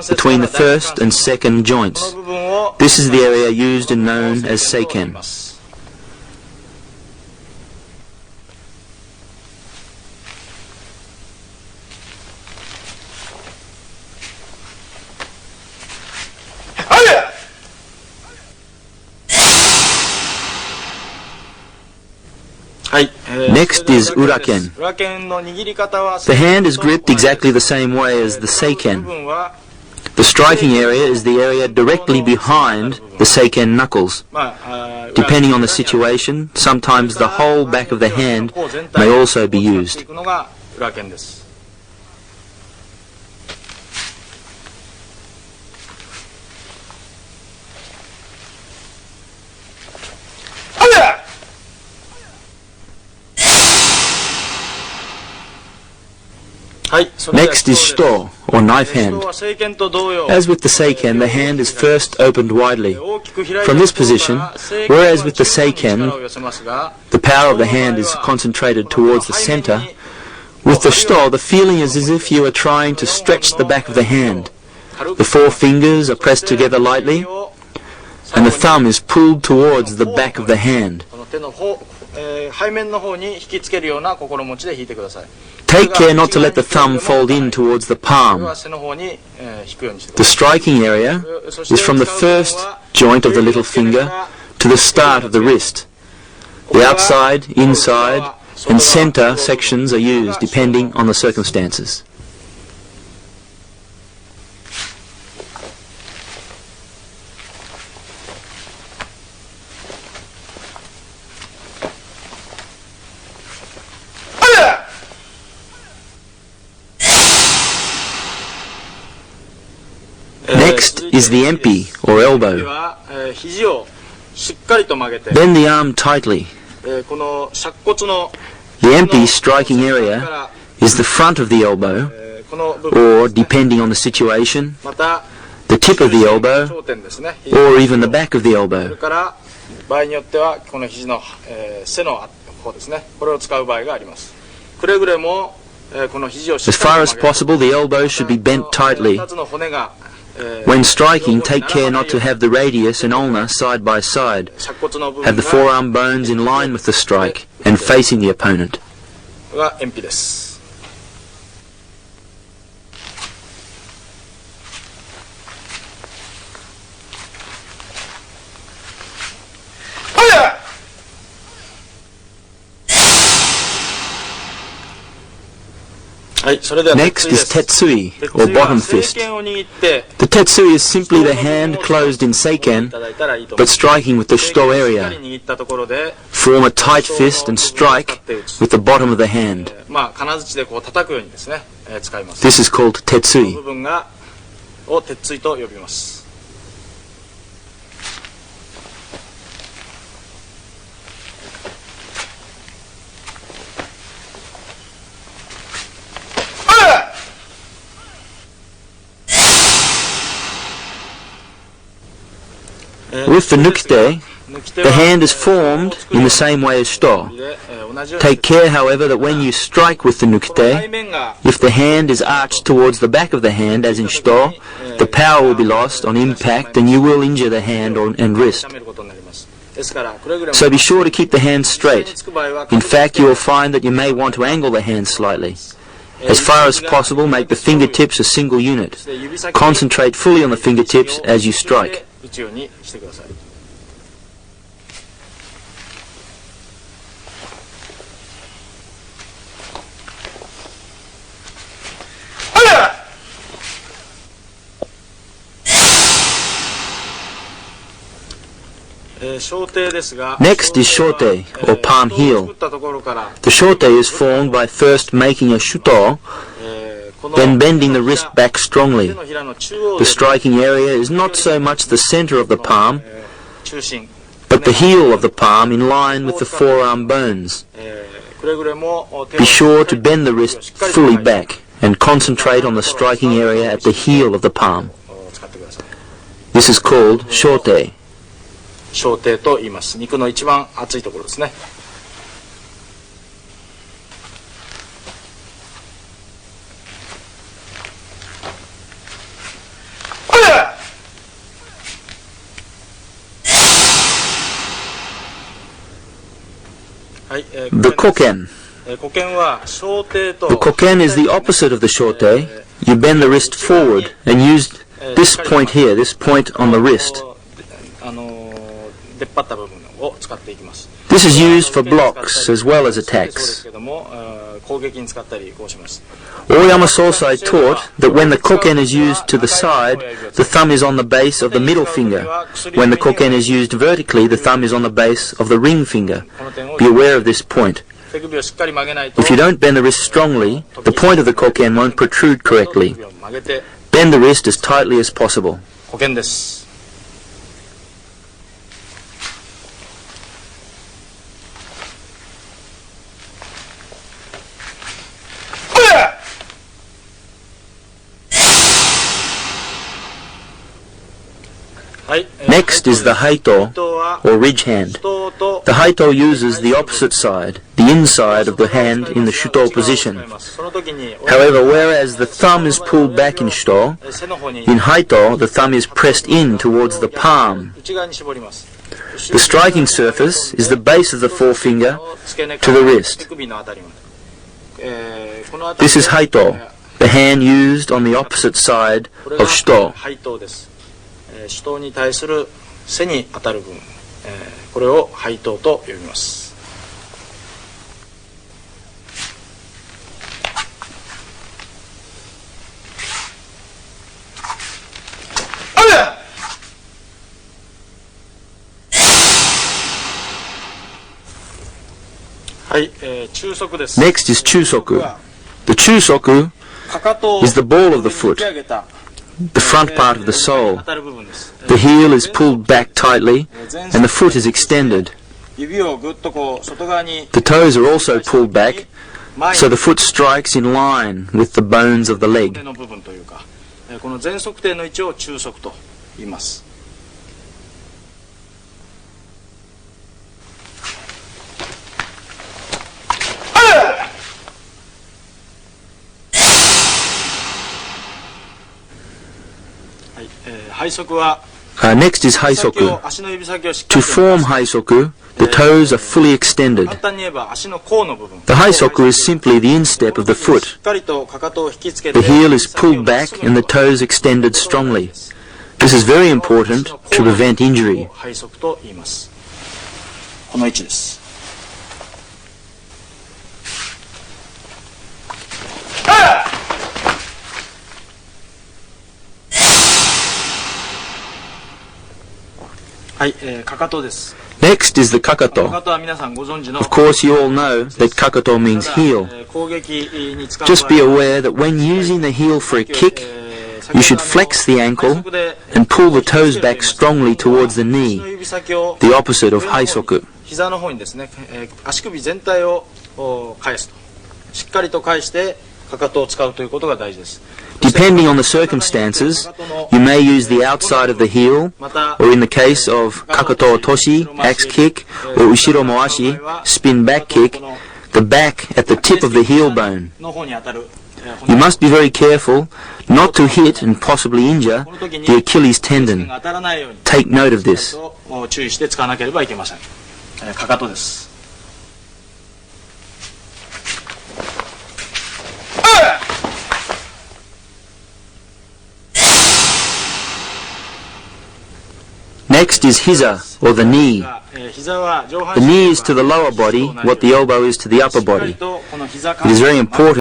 between the first and second joints. This is the area used and known as seiken. Next is uraken. The hand is gripped exactly the same way as the seiken. The striking area is the area directly behind the seiken knuckles. Depending on the situation, sometimes the whole back of the hand may also be used. Next is shito, or knife hand. As with the seiken, the hand is first opened widely. From this position, whereas with the seiken, the power of the hand is concentrated towards the center, with the shito, the feeling is as if you are trying to stretch the back of the hand. The four fingers are pressed together lightly, and the thumb is pulled towards the back of the hand. Take care not to let the thumb fold in towards the palm. The striking area is from the first joint of the little finger to the start of the wrist. The outside, inside, and center sections are used depending on the circumstances. Next is the empi, or elbow. Bend the arm tightly. The empi striking area is the front of the elbow, or, depending on the situation, the tip of the elbow, or even the back of the elbow. As far as possible, the elbow should be bent tightly. When striking, take care not to have the radius and ulna side by side. Have the forearm bones in line with the strike and facing the opponent. Next is tetsui, or bottom fist. The tetsui is simply the hand closed in seiken, but striking with the shito area. Form a tight fist and strike with the bottom of the hand. This is called tetsui. With the nukite, the hand is formed in the same way as shito. Take care, however, that when you strike with the nukite, if the hand is arched towards the back of the hand, as in shito, the power will be lost on impact and you will injure the hand and wrist. So be sure to keep the hand straight. In fact, you will find that you may want to angle the hand slightly. As far as possible, make the fingertips a single unit. Concentrate fully on the fingertips as you strike. Next is shote, or palm heel. The shote is formed by first making a shuto, then bending the wrist back strongly. The striking area is not so much the center of the palm, but the heel of the palm in line with the forearm bones. Be sure to bend the wrist fully back and concentrate on the striking area at the heel of the palm. This is called shote. 小手と言います。肉の一番厚いところですね。The koken. The koken is the opposite of the shote. You bend the wrist forward and use this point here, this point on the wrist. This is used for blocks as well as attacks. Oyama Sosai taught that when the koken is used to the side, the thumb is on the base of the middle finger. When the koken is used vertically, the thumb is on the base of the ring finger. Be aware of this point. If you don't bend the wrist strongly, the point of the koken won't protrude correctly. Bend the wrist as tightly as possible. Next is the haito, or ridge hand. The haito uses the opposite side, the inside of the hand in the shuto position. However, whereas the thumb is pulled back in shuto, in haito the thumb is pressed in towards the palm. The striking surface is the base of the forefinger to the wrist. This is haito, the hand used on the opposite side of shuto. 手刀に対する背に当たる部分、これを背刀と呼びます。はい、中足です。Next is chusoku. The chusoku is the ball of the foot, the front part of the sole. The heel is pulled back tightly and the foot is extended. The toes are also pulled back so the foot strikes in line with the bones of the leg. Next is haisoku. To form haisoku, the toes are fully extended. The haisoku is simply the instep of the foot. The heel is pulled back and the toes extended strongly. This is very important to prevent injury. Next is the kakato. Of course you all know that kakato means heel. Just be aware that when using the heel for a kick, you should flex the ankle and pull the toes back strongly towards the knee, the opposite of haisoku. Depending on the circumstances, you may use the outside of the heel, or in the case of kakato otoshi, axe kick, or ushiro moashi, spin back kick, the back at the tip of the heel bone. You must be very careful not to hit and possibly injure the Achilles tendon. Take note of this. Next is hiza, or the knee. The knee is to the lower body what the elbow is to the upper body. It is very important